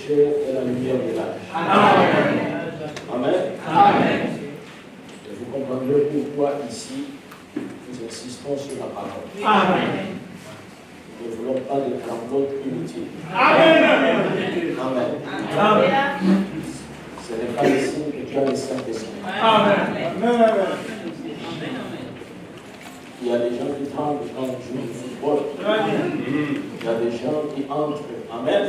chair est la lumière de l'âge. Amen. Amen. Amen. Et vous comprendrez pourquoi ici nous insistons sur la parole. Amen. Nous ne voulons pas de tremblotes inutiles. Amen. Amen. Amen. Ce n'est pas le signe que tu as le Saint-Esprit. Amen. Il y a des gens qui tremblent quand on joue au football. Il y a des gens qui entrent, amen,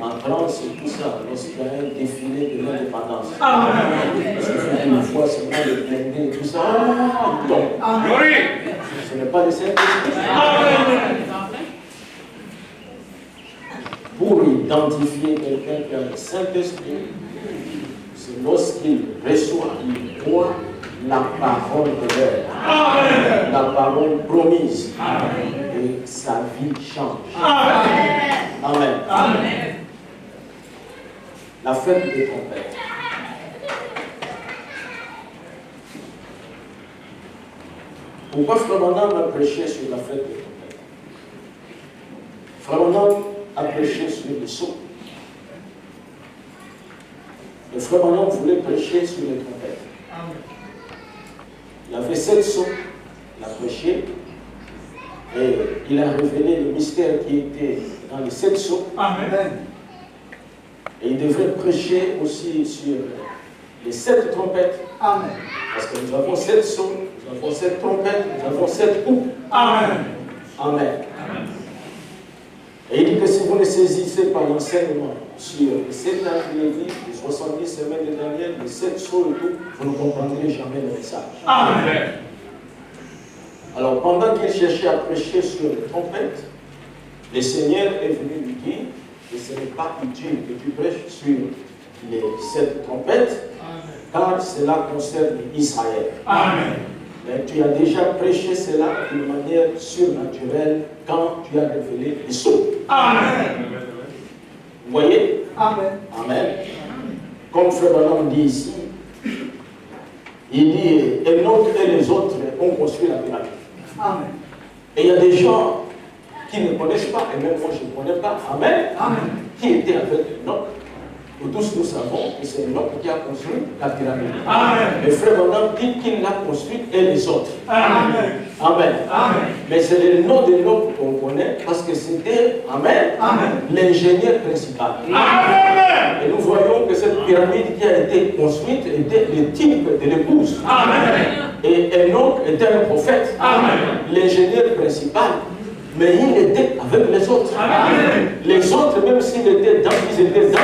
en transe et tout ça, lorsqu'il y a un défilé de l'indépendance. Parce que une fois seulement le blindé et tout ça, il tombe. Ce n'est pas le Saint-Esprit. Pour identifier quelqu'un qui a le Saint-Esprit, c'est lorsqu'il reçoit, il croit la parole de Dieu, la parole promise, et sa vie change. Amen. La fête des trompettes. Pourquoi Frère Branham a prêché sur la fête des trompettes? Frère Branham a prêché sur les sceaux. Le Frère Branham voulait prêcher sur les trompettes. Il a fait 7 sceaux, il a prêché, et il a révélé le mystère qui était dans les 7 sceaux. Amen. Et il devrait prêcher aussi sur les 7 trompettes. Amen. Parce que nous avons 7 sceaux, nous avons 7 trompettes, nous avons 7 coupes. Amen. Amen. Et il dit que si vous ne saisissez pas l'enseignement sur les 7 ans de l'Église, les 70 semaines de Daniel, les 7 sceaux et tout, vous ne comprendrez jamais le message. Amen. Alors pendant qu'il cherchait à prêcher sur les trompettes, le Seigneur est venu lui dire que ce n'est pas utile que tu prêches sur les 7 trompettes, car cela concerne Israël. Amen. Mais tu as déjà prêché cela d'une manière surnaturelle quand tu as révélé les sceaux. Amen. Vous voyez? Amen. Amen. Comme Frère Branham dit ici, il dit, Enoch et les autres ont construit la pyramide. Amen. Et il y a des gens qui ne connaissent pas, et même moi je ne connais pas, amen, Amen. qui étaient avec Enoch. Nous tous nous savons que c'est Enoch qui a construit la pyramide. Amen. Le Frère Branham dit qu'il l'a construite et les autres. Amen. Amen. Amen. Mais c'est le nom d'Enoch qu'on connaît parce que c'était, amen, l'ingénieur principal. Amen. Et nous voyons que cette pyramide qui a été construite était le type de l'épouse. Amen. Et Enoch était un prophète, l'ingénieur principal, mais il était avec les autres. Amen. Les autres, même s'ils étaient dans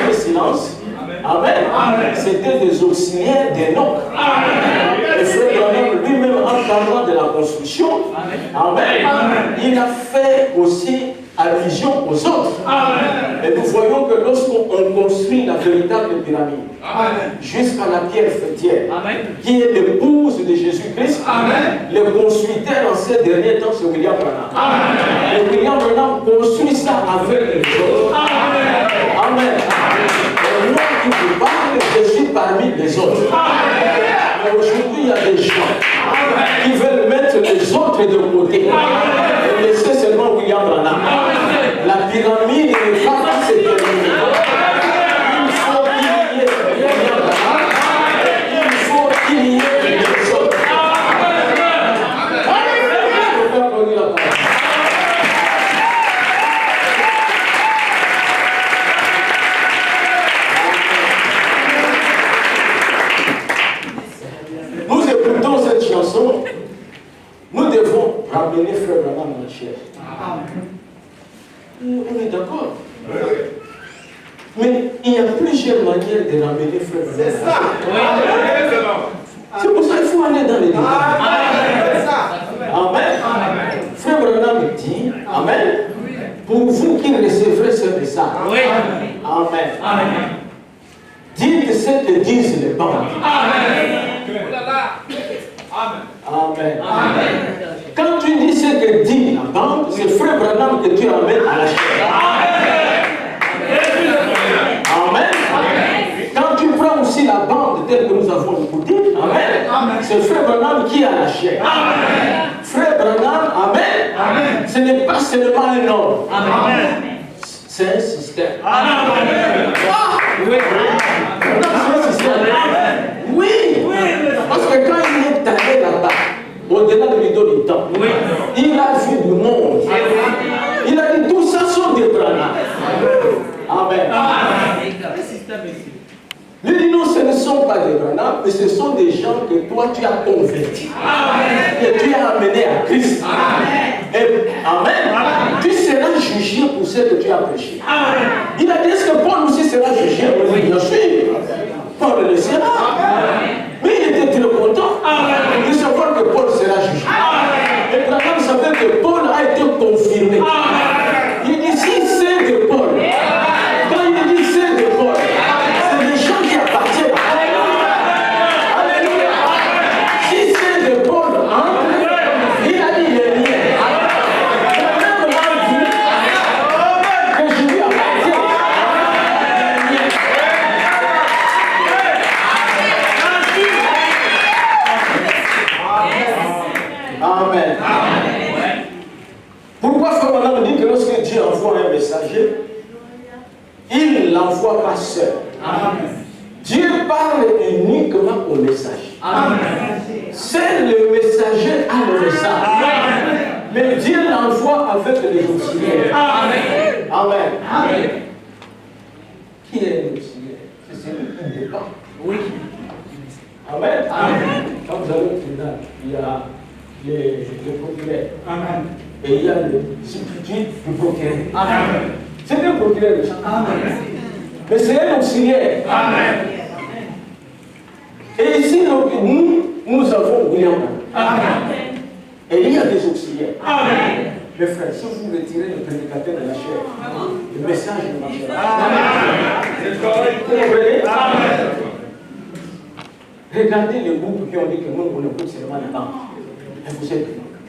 le silence, amen, c'était des auxiliaires d'Enoch. Et Frère Branham lui-même, en parlant de la construction, amen, il a fait aussi allusion aux autres. Et nous voyons que lorsqu'on construit la véritable pyramide, jusqu'à la pierre fêtière, qui est l'épouse de Jésus-Christ, le constructeur en ces derniers temps, c'est William Branham. Et William Branham construit ça avec les autres. Amen. Et moi qui vous parle, je suis parmi les autres. Mais aujourd'hui, il y a des gens qui veulent mettre les autres de côté et laisser seulement William Branham. La pyramide ne va pas se terminer. Il faut qu'il y ait William Branham. Il faut qu'il y ait les autres. Nous écoutons cette chanson, nous devons ramener Frère Branham en chair. On est d'accord. Mais il y a plusieurs manières de ramener Frère Branham. C'est ça. C'est pour ça qu'il faut aller dans les détails. Amen. Frère Branham dit, amen, pour vous qui recevrez ce message. Amen. Dites ce que disent les bandes. Amen. Quand tu dis ce que dit la bande, c'est Frère Branham que tu ramènes à la chair. Amen. Quand tu prends aussi la bande telle que nous avons écoutée, amen, c'est Frère Branham qui est à la chair. Frère Branham, amen, ce n'est pas seulement un homme. C'est un système. C'est un système. Oui. Parce que quand il est allé là-bas, au-delà de l'idole du temps, il a vu du monde. Il a dit tout ça sont des Branham. Amen. Il dit non, ce ne sont pas des Branham, mais ce sont des gens que toi tu as convertis. Que tu as amenés à Christ. Amen. Tu seras jugé pour ce que tu as prêché. Il a dit est-ce que Paul aussi sera jugé? Oui, bien sûr. Paul le sera. Mais il était très content de savoir que Paul sera jugé. Et Branham savait que Paul a été confirmé. Il dit si c'est de Paul. Quand il dit c'est de Paul, c'est des gens qui appartiennent à Paul. Alléluia. Si c'est de Paul, il a dit il est mien. Même mal vu que je lui appartiens. Amen. Pourquoi Frère Branham dit que lorsque Dieu envoie un messager, il ne l'envoie pas seul. Dieu parle uniquement au messager. C'est le messager à le message. Mais Dieu l'envoie avec les auxiliaires. Amen. Qui est l'auxiliaire? C'est celui qui dépend. Oui. Amen. Quand vous allez au tribunal, il y a les procureurs. Et il y a le substitut du procureur. C'est un procureur de ça. Mais c'est un auxiliaire. Et ici, nous avons William. Et il y a des auxiliaires. Mes frères, si vous retirez le prédicateur de la chair, le message ne marchera pas. Vous comprenez? Regardez les groupes qui ont dit que nous, on écoute seulement la banque. Et vous êtes,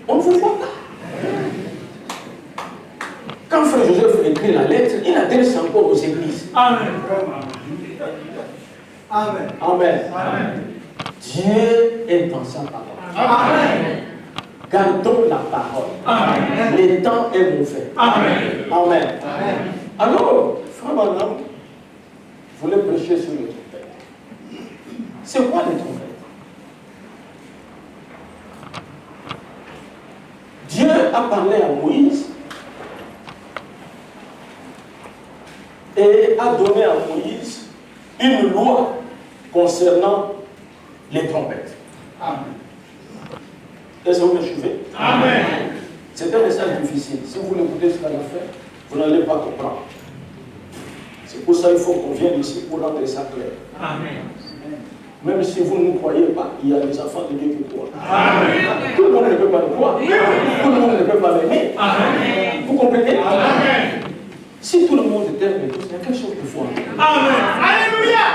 on ne vous voit pas. Quand Frère Joseph écrit la lettre, il adresse encore aux églises. Amen. Dieu est dans sa parole. Gardons la parole. Les temps est mauvais. Amen. Alors, Frère Branham voulait prêcher sur les trompettes. C'est quoi les trompettes? Dieu a parlé à Moïse et a donné à Moïse une loi concernant les trompettes. Est-ce que vous me suivez? C'est un message difficile. Si vous l'écoutez jusqu'à la fin, vous n'allez pas comprendre. C'est pour ça qu'il faut qu'on vienne ici pour rendre ça clair. Même si vous ne nous croyez pas, il y a des enfants de Dieu qui croient. Tout le monde ne peut pas le croire. Tout le monde ne peut pas l'aimer. Vous comprenez? Si tout le monde t'aime, il y a quelque chose qu'il faut. Alléluia.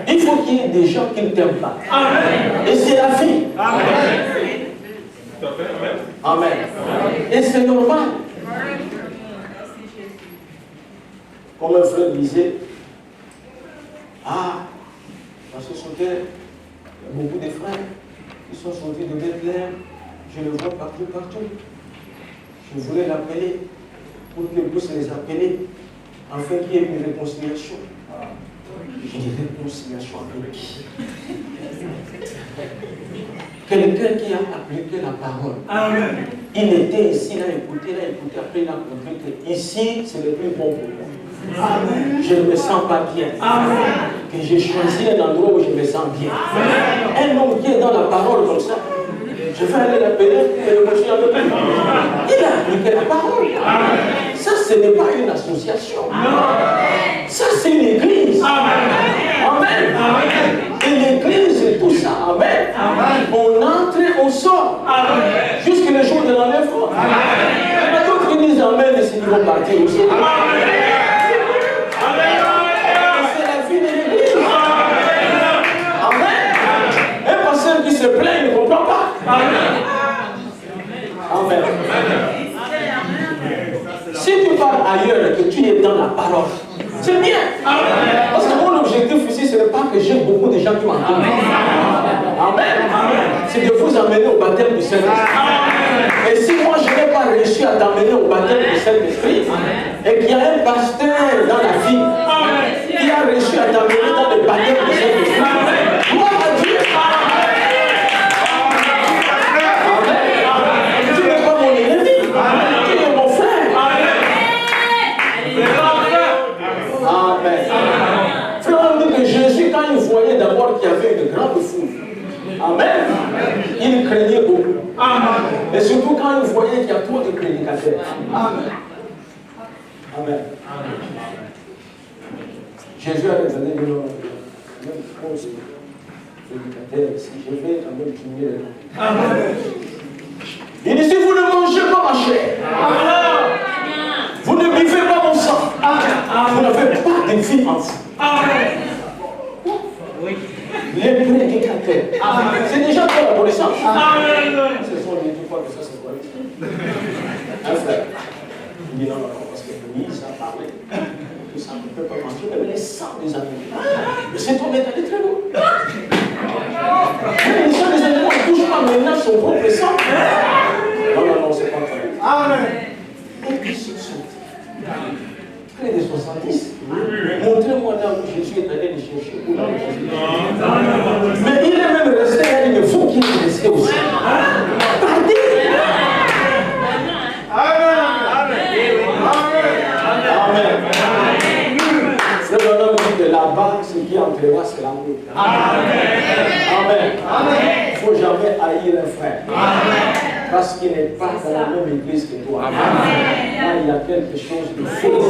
Il faut qu'il y ait des gens qui ne t'aiment pas. Et c'est la vie. Amen. Et c'est normal. Comme un frère disait, dans ce soutien, il y a beaucoup de frères qui sont sortis de Bethléem. Je le vois partout. Je voulais l'appeler pour que puisse les appeler afin qu'il y ait une réconciliation. Une réconciliation avec qui? Quelqu'un qui a appliqué la parole. Il était ici, il a écouté, après il a compris que ici c'est le plus bon pour moi. Je ne me sens pas bien. Que j'ai choisi un endroit où je me sens bien. Un homme qui est dans la parole comme ça, je vais aller l'appeler et le monsieur avec lui. Il a appliqué la parole. Ça, ce n'est pas une association. Ça, c'est une église. Amen. Et l'église, c'est tout ça. Amen. On entre et on sort. Jusqu'à le jour de l'enlèvement. Il y a d'autres qui disent Amen et s'ils vont partir aussi. C'est la vie de l'église. Amen. Un pasteur qui se plaint, il ne comprend pas. Amen. Si tu parles ailleurs et que tu es dans la parole, c'est bien. Parce que mon objectif ici, ce n'est pas que j'ai beaucoup de gens qui m'entendent. Amen. C'est de vous amener au baptême du Saint-Esprit. Et si moi je n'ai pas réussi à t'amener au baptême du Saint-Esprit, et qu'il y a un pasteur dans la ville qui a reçu à t'amener dans le baptême du Saint-Esprit. Gloire à Dieu. Amen. Tu n'es pas mon ennemi. Tu es mon frère. Amen. Frère, on dit que Jésus, quand il voyait d'abord qu'il y avait une grande foule, amen, il craignait beaucoup. Et surtout quand il voyait qu'il y a trop de prédicateurs. Amen. Amen. Jésus avait donné le nom de trop de prédicateurs. Si je vais quand même diminuer le nom. Il dit, si vous ne mangez pas ma chair, vous ne buvez pas mon sang, vous n'avez pas de vie en vous. Les prédicateurs. C'est déjà pour la connaissance. Ce sont les deux fois que ça se voit. Un frère. Il dit non, parce que Moïse a parlé. Tout ça ne peut pas manger, mais les sangs des animaux. Mais c'est ton état très lourd. Les sangs des animaux ne touchent pas maintenant son propre sang. Non, c'est pas vrai. Amen. Et puis, près des 70. Montrez-moi là où Jésus est allé le chercher. Mais il est même resté là, il faut qu'il est resté aussi. Partez. Amen. Le bonhomme dit que là-bas, ce qui entrera, c'est l'amour. Amen. Il ne faut jamais haïr un frère. Parce qu'il n'est pas dans la même église que toi. Là, il y a quelque chose de faux.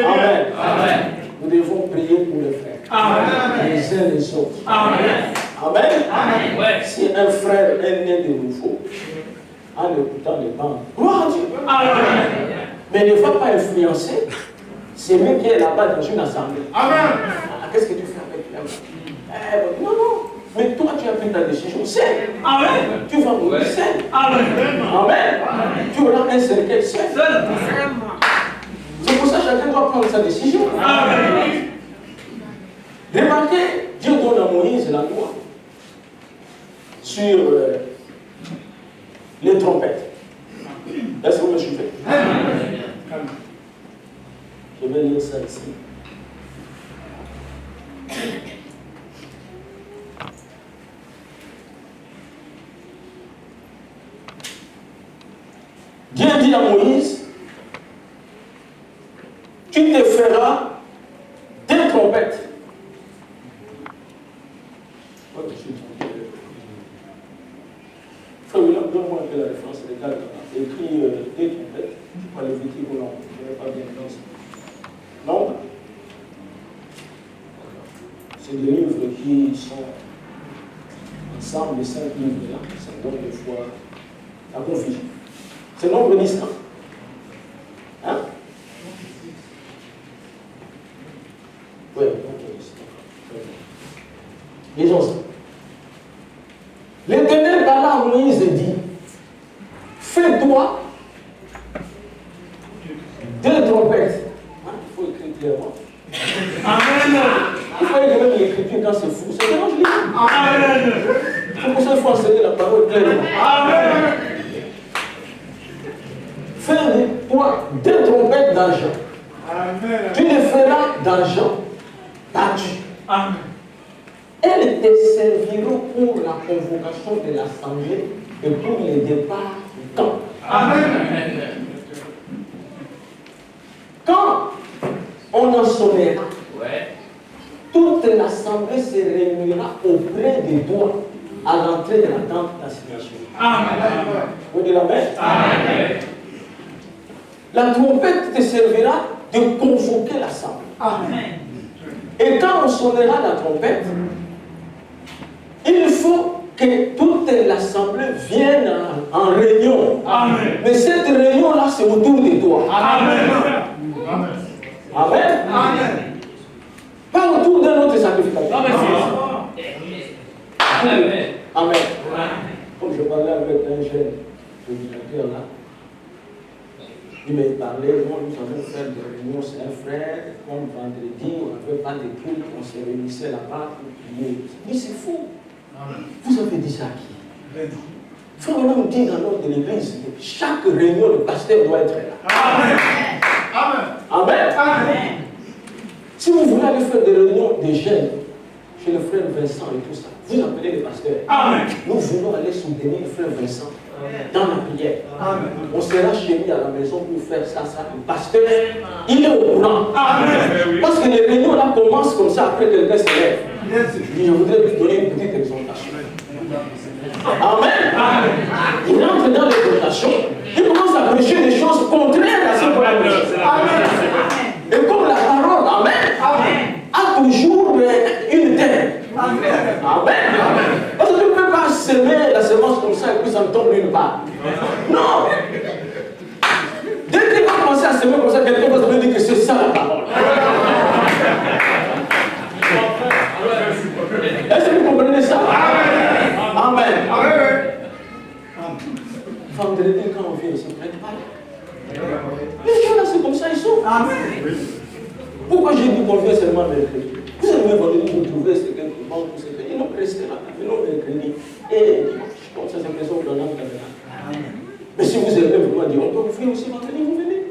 Amen. Nous devons prier pour les frères. Les uns les autres. Amen. Si un frère est né de nouveau, en écoutant les bandes, gloire à Dieu. Mais ne va pas influencer celui qui est là-bas dans une assemblée. Qu'est-ce que tu fais avec lui? Non. Mais toi, tu as pris ta décision seule. Tu vas mourir seul. Amen. Tu auras un cercueil seul. C'est pour ça que chacun doit prendre sa décision. Remarquez, Dieu donne à Moïse la loi sur les trompettes. Est-ce que vous me suivez? Je vais lire ça ici. Dieu dit à Moïse, tu te feras des trompettes. Frère William, donne-moi un peu la référence légale. Écrit des trompettes. Pas les véhicules ou non. Je n'ai pas bien dans ça. Non? C'est des livres qui sont ensemble, les 5 livres là. Ça donne des fois la confusion. C'est nombre distinct. Hein? Oui, nombre distinct. Lisons ça. L'Éternel parla à Moïse et dit, fais-toi 2 trompettes. Hein? Il faut écrire clairement. Amen. Il faut écrire même l'écriture quand c'est fou. C'est dérange les gens. Amen. C'est pour ça qu'il faut enseigner la parole clairement. Amen. Fais-toi 2 trompettes d'argent. Tu les feras d'argent battu. Amen. Elles te serviront pour la convocation de l'assemblée et pour le départ du camp. Amen. Quand on en sonnera, toute l'assemblée se réunira auprès de toi à l'entrée de la tente d'assignation. Amen. Vous dites amen? Amen. La trompette te servira de convoquer l'assemblée. Amen. Et quand on sonnera la trompette, il faut que toute l'assemblée vienne en réunion. Amen. Mais cette réunion-là, c'est autour de toi. Amen. Amen. Amen. Amen. Pas autour d'un autre sacrificateur. Amen. Amen. Amen. Comme je parlais avec un jeune prédicateur là, il m'a parlé, nous allons faire des réunions, c'est un frère, comme vendredi, on n'avait pas de culte, on se réunissait là-bas pour prier. Mais c'est fou. Vous avez dit ça à qui? Frère, on dit dans l'ordre de l'église, chaque réunion, le pasteur doit être là. Amen. Amen. Amen. Si vous voulez aller faire des réunions des jeunes, chez le frère Vincent et tout ça, vous appelez le pasteur. Amen. Nous voulons aller soutenir le frère Vincent dans la prière. Amen. On sera chez lui à la maison pour faire ça. Le pasteur, il est au courant. Amen. Parce que les réunions là commencent comme ça, après quelqu'un se lève. Je voudrais lui donner une petite exhortation. Amen. Amen. Il entre dans l'exhortation, il commence à prêcher des choses contraires à ce qu'on a prêché. Amen. Et comme la parole, Amen, a toujours une terre. Amen. Parce que tu ne peux pas semer la semence comme ça et puis ça ne tombe nulle part. Non. Dès qu'il va commencer à semer comme ça, quelqu'un va se dire que c'est ça la parole. Est-ce que vous comprenez ça? Amen. Vendredi, quand on vient ici, on ne pas là. Les gens là, c'est comme ça, ils sont. Pourquoi j'ai dit qu'on vient seulement mercredi? Vous avez vendredi, vous trouvez ce que vous manquez, tout ce que ils n'ont resté là, ils n'ont mercredi et dimanche. Comme ça, c'est présent dans l'âme caméra. Mais si vous aimez vraiment dire, on peut vous faire aussi vendredi, vous venez.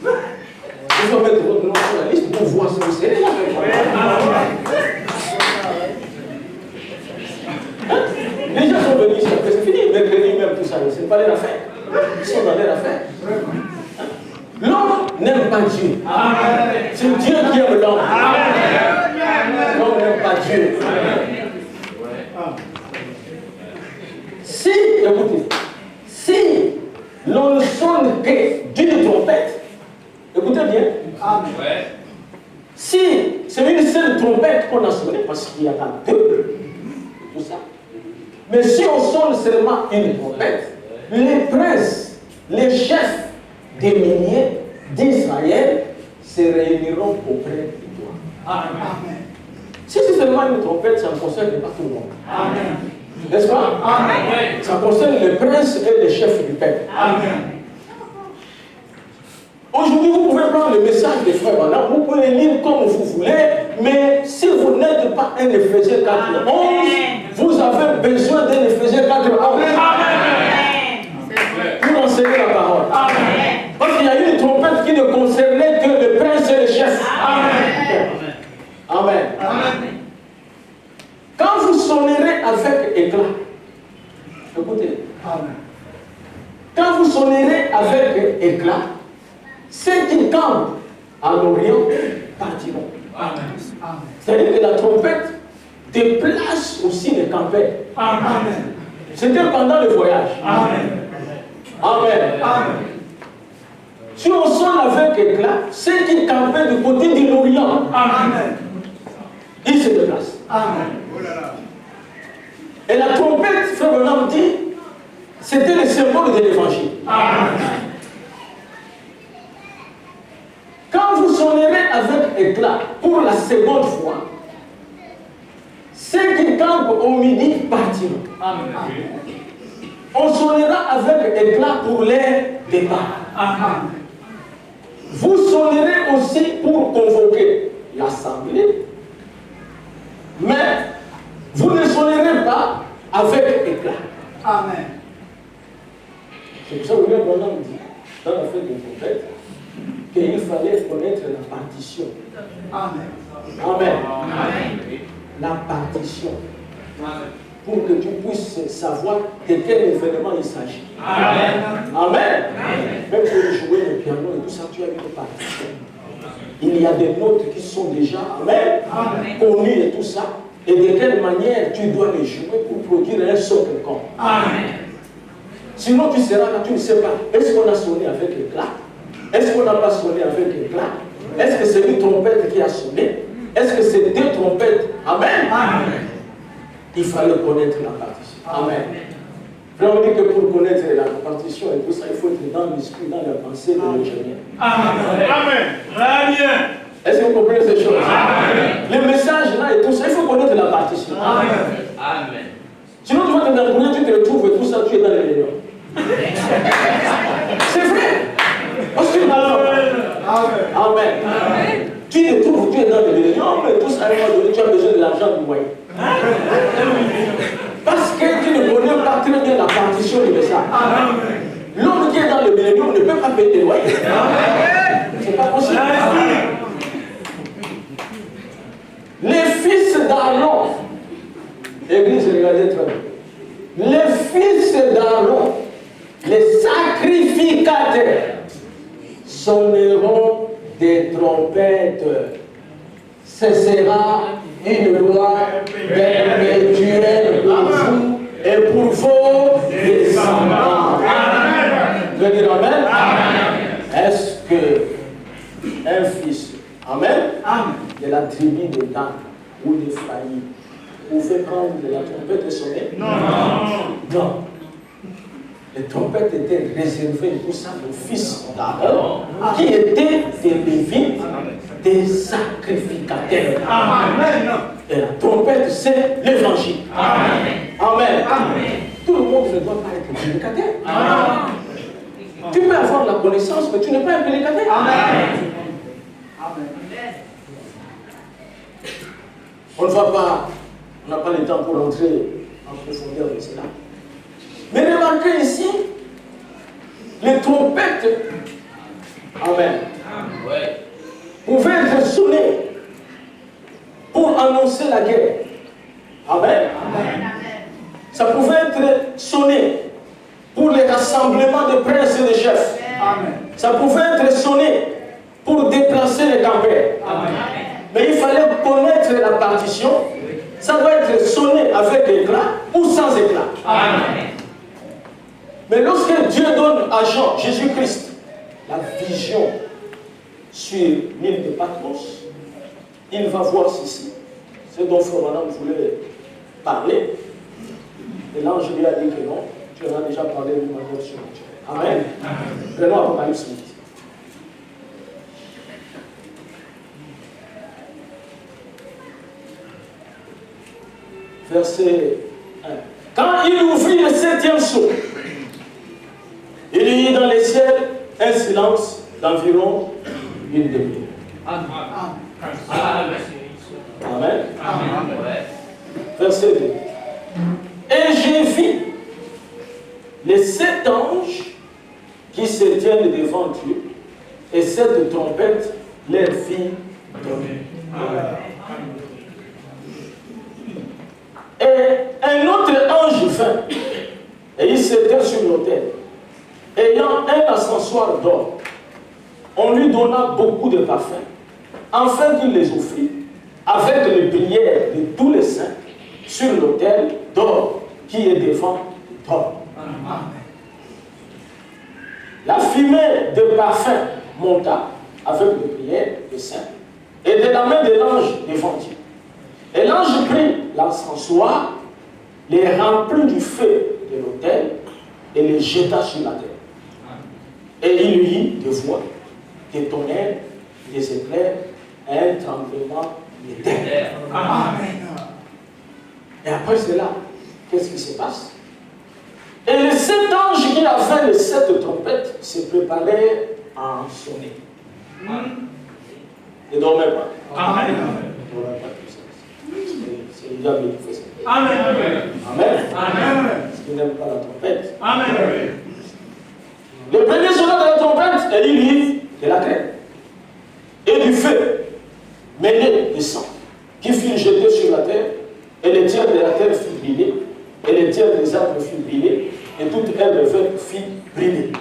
Vous allez mettre votre nom sur la liste pour voir si vous serez là. Les gens sont venus ici, après c'est fini, mercredi même tout ça, c'est pas leur affaire. Ils sont dans leur affaire. L'homme n'aime pas Dieu. C'est Dieu qui aime l'homme. L'homme n'aime pas Dieu. Si, écoutez, si l'on ne sonne que d'une trompette, écoutez bien. Si c'est une seule trompette qu'on a sonnée, parce qu'il y en a deux, tout ça. Mais si on sonne seulement une trompette, les princes, les chefs des milliers d'Israël se réuniront auprès de toi. Amen. Si c'est seulement une trompette, ça ne concerne pas tout le monde. Amen. N'est-ce pas? Amen. Ça concerne les princes et les chefs du peuple. Amen. Aujourd'hui, vous pouvez prendre le message des frères Bernard, vous pouvez le lire comme vous voulez, mais si vous n'êtes pas un Éphésiens 4:11, vous avez besoin d'un Éphésiens 4:11 pour enseigner la parole. Amen. Parce qu'il y a une trompette qui ne concernait que le prince et le chef. Amen. Amen. Amen. Quand vous sonnerez avec éclat, écoutez, Amen. quand vous sonnerez avec éclat, ceux qui campent à l'Orient partiront. Amen. C'est-à-dire que la trompette déplace aussi les campeurs. Amen. C'était pendant le voyage. Amen. Amen. Amen. Si on sonne avec éclat, ceux qui campaient du côté de l'Orient, Amen. ils se déplacent. Amen. Et la trompette, frère Branham dit, c'était le symbole de l'évangile. Amen. Quand vous sonnerez avec éclat pour la seconde fois, ceux qui campent au midi partiront. Amen. On sonnera avec éclat pour les départs. Amen. Vous sonnerez aussi pour convoquer l'assemblée, mais vous ne sonnerez pas avec éclat. Amen. C'est pour ça que William Branham dit, dans la fête des prophètes, qu'il fallait connaître la partition. Amen. Amen. Amen. La partition. Pour que tu puisses savoir de quel événement il s'agit. Amen. Amen. Même pour jouer le piano et tout ça, tu as une partition. Il y a des notes qui sont déjà, amen, connues et tout ça. Et de quelle manière tu dois les jouer pour produire un son quelconque. Amen. Sinon tu seras là, tu ne sais pas. Est-ce qu'on a sonné avec éclat? Est-ce qu'on n'a pas sonné avec éclat? Est-ce que c'est une trompette qui a sonné? Est-ce que c'est deux trompettes? Amen. Amen. Il fallait connaître la partition. Amen. Vraiment dit que pour connaître la partition et tout ça, il faut être dans l'esprit, dans la pensée de l'ingénieur. Amen. Amen. Très bien. Est-ce que vous comprenez ces choses? Amen. Les messages là et tout ça, il faut connaître la partition. Amen. Amen. Sinon tu vas te débrouiller, tu te retrouves et tout ça, tu es dans les réunions. C'est vrai. Parce que Amen. Tu te trouves, tu es dans les réunions, mais tout ça, à un moment donné, tu as besoin de l'argent du moyen. Parce que tu ne connais pas très bien la partition solution universelle. L'homme qui est dans le millénium ne peut pas payer des loyers. C'est pas possible. Les fils d'Aaron, Église, regardez très bien. Les fils d'Aaron, les sacrificateurs, sonneront des trompettes. Ce sera une loi perpétuelle pour vous et pour vos descendants. Je veux dire amen. Est-ce que un fils, amen, de la tribu de Dan ou d'Ephraïm pouvait prendre la trompette et sonner? Non. Les trompettes étaient réservées pour ça aux fils d'Aaron, qui étaient des Lévites, des sacrificateurs. Et la trompette, c'est l'évangile. Amen. Tout le monde ne doit pas être prédicateur. Tu peux avoir la connaissance, mais tu n'es pas un prédicateur. On ne va pas, on n'a pas le temps pour entrer en profondeur de cela. Mais remarquez ici, les trompettes, amen, pouvaient être sonnées pour annoncer la guerre. Amen. Ça pouvait être sonné pour les rassemblements de princes et de chefs. Ça pouvait être sonné pour déplacer les campeurs. Mais il fallait connaître la partition. Ça doit être sonné avec éclat ou sans éclat. Mais lorsque Dieu donne à Jean, Jésus-Christ, la vision sur l'île de Patmos, il va voir ceci. C'est dont Frère Madame voulait parler. Et l'ange lui a dit que non, tu en as déjà parlé d'une manière surnaturelle. Amen. Prenons Apocalypse 8. Verset 1. Quand il ouvrit le 7e sceau, il y eut dans les ciels un silence d'environ une demi-heure. Amen. Verset 2. Et j'ai vu les 7 anges qui se tiennent devant Dieu, et 7 trompettes leur fit donner. Et un autre ange vint, et il s'était sur l'autel, ayant un ascensoir d'or. On lui donna beaucoup de parfums, afin qu'il les offrit, avec les prières de tous les saints, sur l'autel d'or qui est devant l'homme. La fumée de parfum monta avec les prières des saints, et de la main de l'ange devant Dieu. Et l'ange prit l'encensoir, les remplit du feu de l'autel et les jeta sur la terre. Et il y eut des voix, des tonnerres, des éclairs, et un tremblement de terre. Et après cela, qu'est-ce qui se passe? Et les 7 anges qui avaient les 7 trompettes se préparaient à en sonner. Ne dormez pas. Amen. Ne dormez pas tout ça. C'est le diable qui fait ça. Amen. Amen. Amen. Parce qu'il n'aime pas la trompette. Amen. Le premier sonnet de la trompette, et il y de la crème et du feu mêlé de sang qui fut jeté sur la terre, et les tiers de la terre furent brûlés, et les tiers des arbres furent brûlés, et toute herbe verte fut brûlée.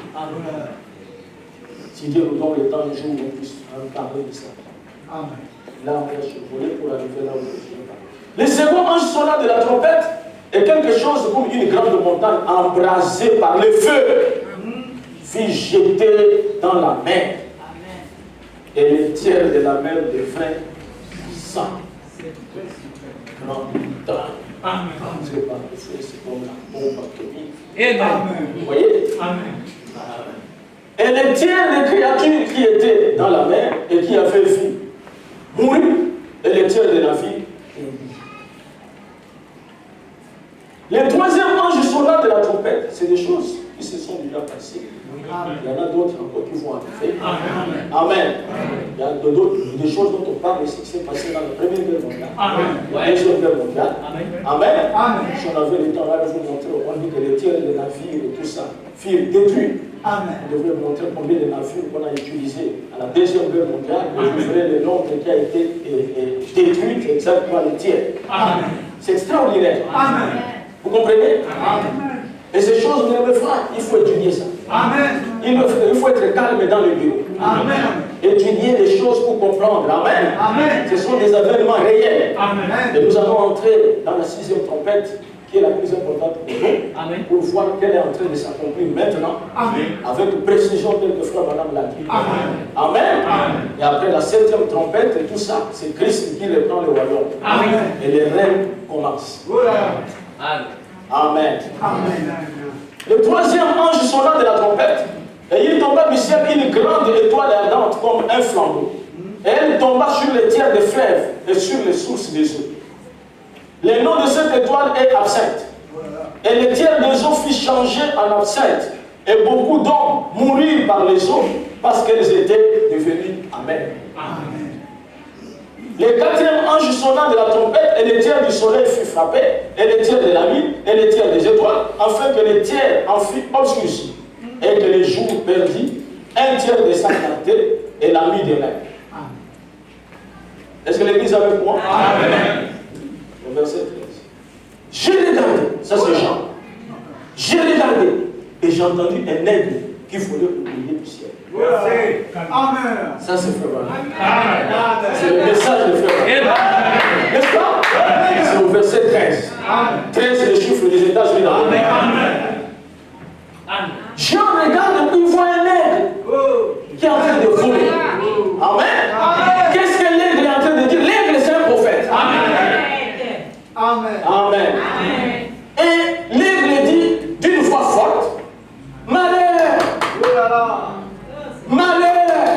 Si Dieu nous donne le temps un jour, on puisse parler de ça. Amen. Là, on va survoler pour arriver là où je veux parler. Le second ange sonna de la trompette est quelque chose comme une grande montagne embrasée par le feu, fut jetée dans la mer. Et les tiers de la mer devint sang. Grande montagne. Amen. C'est pas le feu, c'est comme la bombe atomique. Amen. Vous voyez? Amen. Et les tiers des créatures qui étaient dans la mer et qui avaient vu mourir, et les tiers des navires. Le troisième ange sonna de la trompette, c'est des choses qui se sont déjà passés. Il y en a d'autres encore qui vont arriver. Amen. Il y a des choses dont on parle ici qui s'est passé dans la Première Guerre mondiale. La Deuxième Guerre mondiale. Amen. Si on avait le temps là de vous montrer, on dit que les tirs des navires et tout ça furent détruits. Amen. On devrait montrer combien de navires qu'on a utilisés à la Deuxième Guerre mondiale. Et vous verrez le nombre qui a été détruit, c'est exactement les tirs. C'est extraordinaire. Amen. Vous comprenez? Amen. Et ces choses, vous ne pas, il faut étudier ça. Amen. Il faut être calme dans le bureau. Amen. Étudier les choses pour comprendre. Amen. Amen. Ce sont des événements réels. Amen. Et nous allons entrer dans la 6e trompette, qui est la plus importante pour nous, pour voir qu'elle est en train de s'accomplir maintenant, avec précision telle que Frère Madame l'a dit. Amen. Et après la 7e trompette et tout ça, c'est Christ qui reprend le royaume. Et les règnes commencent. Amen. Le 3e ange sonna de la trompette, et il tomba du ciel une grande étoile ardente comme un flambeau. Et elle tomba sur les tiers des fleuves et sur les sources des eaux. Le nom de cette étoile est absinthe. Et les tiers des eaux furent changés en absinthe. Et beaucoup d'hommes mourirent par les eaux parce qu'elles étaient devenues amères. Le 4e ange sonna de la trompette, et les tiers du soleil furent frappés, et les tiers de la lune, et les tiers des étoiles, afin que les tiers en furent obscurcis, et que les jours perdit un tiers de sa clarté, et la nuit de mer. Est-ce que l'Église est avec moi? Amen. Le verset 13. J'ai regardé, ça c'est Jean. J'ai regardé, et j'ai entendu un aigle qui volait au milieu du ciel. Amen. Ça c'est Frère. C'est le message de Frère. N'est-ce pas? C'est au verset 13. 13 c'est le chiffre des États-Unis. Je regarde et puis il voit un aigle qui est en train de voler. Amen. Qu'est-ce que l'aigle est en train de dire? L'aigle c'est un prophète. Amen. Et l'aigle dit d'une voix forte: malheur, malheur,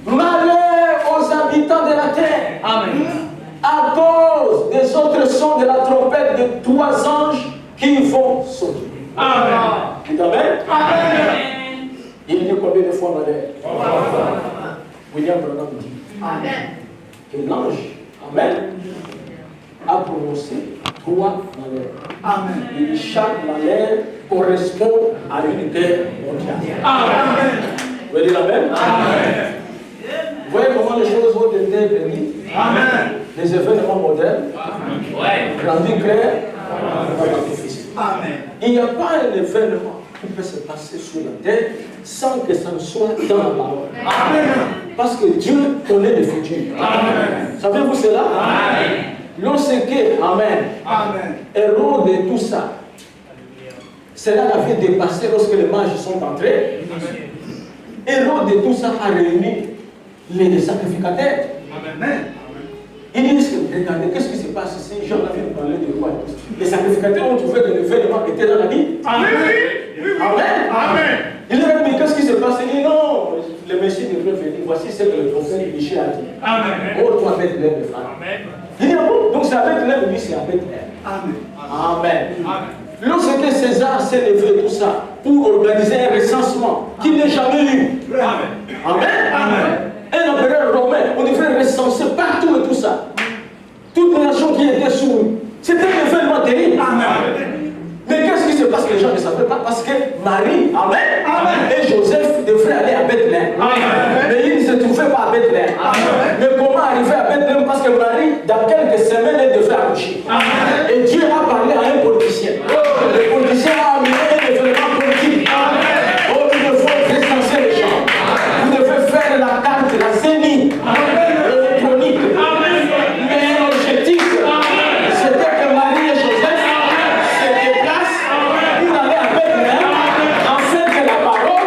malheur aux habitants de la terre. À cause des autres sons de la trompette de 3 anges qui vont sonner. Dites amen. Il dit combien de fois malheur? William Branham dit que l'ange, amen, a prononcé 3 malheurs. Et chaque malheur correspond à une guerre mondiale. Vous voyez amen? Vous voyez comment les choses ont été bénies? Les événements modernes, rendus clairs dans la prophétie. Il n'y a pas un événement qui peut se passer sur la terre sans que ça ne soit dans la parole. Parce que Dieu connaît le futur. Savez-vous cela? Lorsque, Hérode et tout ça, cela avait dépassé lorsque les mages sont entrés. Hérode et tout ça a réuni les sacrificateurs. Ils disent, regardez, qu'est-ce qui se passe ici? Jean avait parlé de quoi? Les sacrificateurs ont trouvé que l'événement était dans la Bible. Amen. Il leur a dit, qu'est-ce qui se passe? Il dit, non, le Messie devrait venir. Voici ce que le prophète Michel a dit. Oh, toi, Bethléem, le frère. Il dit, ah bon? Donc c'est à Bethléem, lui, c'est à Bethléem. Amen. Lorsque César s'est levé, tout ça, pour organiser un recensement qu'il n'a jamais eu. Amen. Un empereur romain, on devrait recenser partout et tout ça. Toutes les nations qui étaient sous nous. C'était un événement terrible. Mais qu'est-ce qui se passe que les gens ne savaient pas? Parce que Marie, et Joseph devraient aller à Bethléem. Mais ils ne se trouvaient pas à Bethléem. Mais comment arriver à Bethléem? Parce que Marie, dans quelques semaines, elle devrait accoucher. Et Dieu a parlé à un politicien. Le politicien a amené un événement politique. Oh, il faut recenser les gens. Vous devez faire la carte, la CENI, électronique. Mais l'objectif, c'était que Marie et Joseph se déplacent pour aller à Bethléem, afin que la parole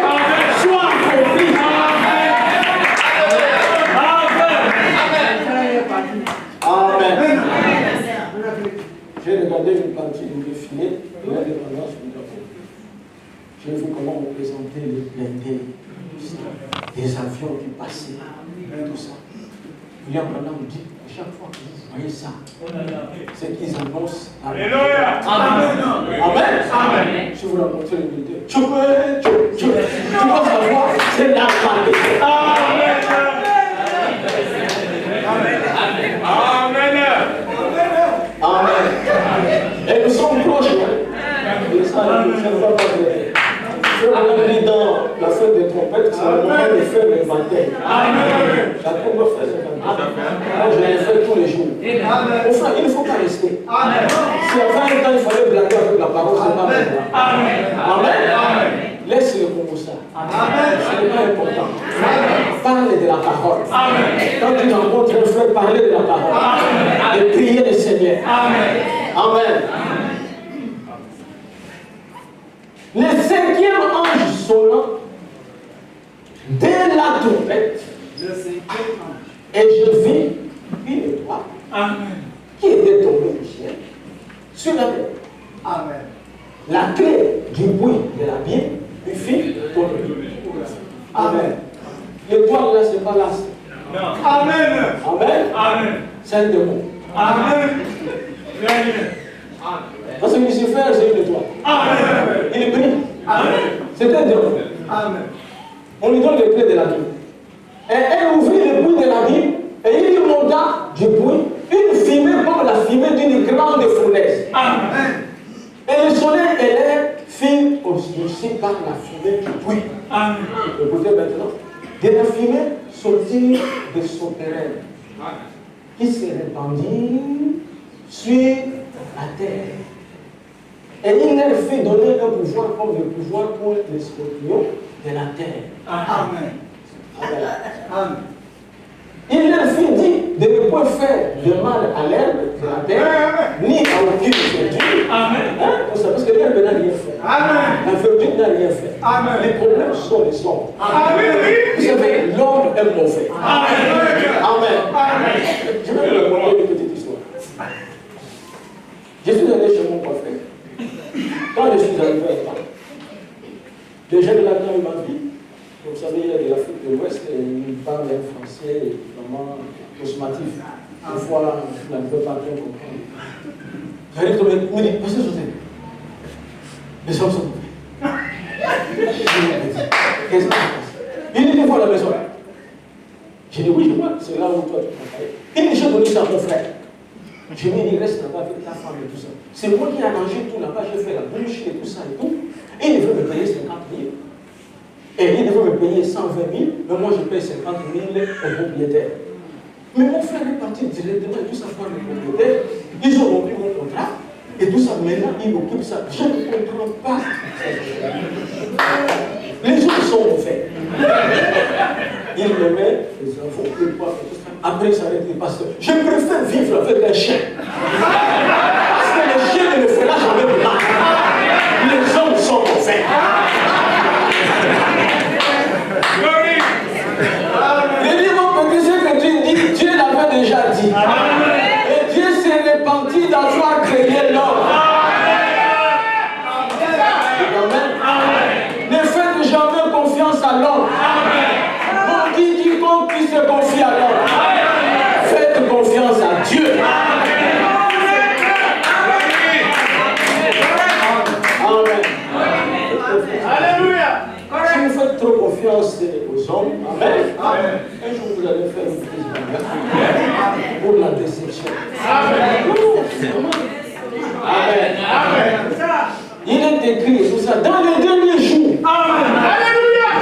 soit accomplie. Amen. J'ai regardé une partie du défilé de l'indépendance du Gabon. J'ai vu comment on présentait les blindés, des avions qui passaient, tout ça. William Branham dit, chaque fois que vous voyez ça, c'est qu'ils annoncent. Alléluia. Amen. Je vous rencontre le milieu. Tu vas savoir, c'est la parole. Amen. Et nous sommes proches. Et ça, je ne vois pas de. On a pris dans la fête des trompettes, c'est le moment de faire les baptêmes. Chacun doit faire ses baptêmes. Moi, je les fais tous les jours. Enfin, il ne faut pas rester. Si à 20 ans, il fallait blaguer avec la parole, c'est pas maintenant. Amen. Laisse-le comme ça. Ce n'est pas important. Parle de la parole. Quand tu rencontres un frère, parler de la parole. Et prier le Seigneur. Amen. Le 5e ange sonna dès la trompette. Et je vis une étoile qui était tombée du ciel sur la terre. Amen. La clé du bruit de la Bible lui fit tomber. Amen. L'étoile là, c'est pas là. Amen. C'est un démon. Parce que Lucifer, c'est une étoile. Il est béni. C'est un démon. On lui donne les clés de la Bible. Et elle ouvrit le bruit de la Bible et il monta du bruit une fumée comme la fumée d'une grande fournaise. Et le soleil et l'air furent obscurcis par la fumée du bruit. Écoutez maintenant. De la fumée sortit de son terrain qui se répandit sur la terre. Et il leur fit donner un pouvoir comme le pouvoir pour les scorpions de la terre. Amen. Il leur fit dire de ne point faire de mal à l'herbe de la terre, ni à aucune verdure. Parce que l'herbe n'a rien fait. La verdure n'a rien fait. Les problèmes sont les hommes. Vous savez, l'homme est mauvais. Amen. Je vais vous raconter une petite histoire. Je suis allé chez mon prophète. Quand je suis arrivé à Paris, les jeunes là-dedans, ils m'ont dit, vous savez, il y a de l'Afrique de l'Ouest, ils parlent un français vraiment cosmatif. Des fois, je ne peux pas bien comprendre. J'arrive comme il me dit, parce que je sais, les hommes sont mauvais. Qu'est-ce qui se passe? Il dit, tu vois la maison. J'ai dit, oui, je vois, c'est là où toi tu travailles. Il dit, j'ai donné ça à mon frère. Je me dis, reste là-bas avec ta femme et tout ça. C'est moi qui ai arrangé tout là-bas, j'ai fait la bouche et tout ça et tout. Et il devait me payer 50 000. Et il devait me payer 120 000, mais moi je paye 50 000 au propriétaire. Mais mon frère est parti directement et tout ça voir le propriétaire. Ils ont rompu mon contrat et tout ça. Maintenant, ils m'occupent ça. Je ne comprends pas. Les autres sont mauvais. Il me met les infos, les poids, tout ça. Après, il s'arrête et passe. Je préfère vivre avec un chien. Parce que le chien ne me fera jamais de mal. Les hommes sont mauvais. Il dit, mon petit, ce que tu dis, Dieu l'avait déjà dit. Et Dieu s'est repenti d'avoir créé l'homme. Ne faites jamais confiance à l'homme. On dit quiconque qui se confie à l'homme. Faites confiance à Dieu. Amen. Alléluia. Si vous faites trop confiance aux hommes, amen. Un jour vous allez faire une crise de pour la déception. Amen. Il est écrit tout ça. Dans les derniers jours,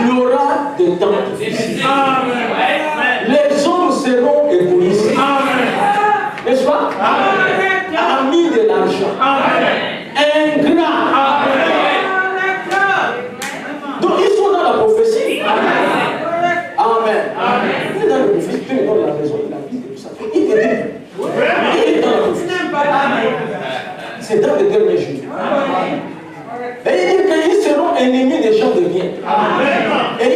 il y aura des temps difficiles. Les hommes seront égoïstes. N'est-ce pas? Amis de l'argent. Ingrats. Donc ils sont dans la prophétie. Amen. Il est dans la prophétie. Tu es dans la maison, il habite et tout ça. Il est dit. Il est dans la prophétie. C'est dans les derniers jours. Et il dit qu'ils seront ennemis des gens de bien. Et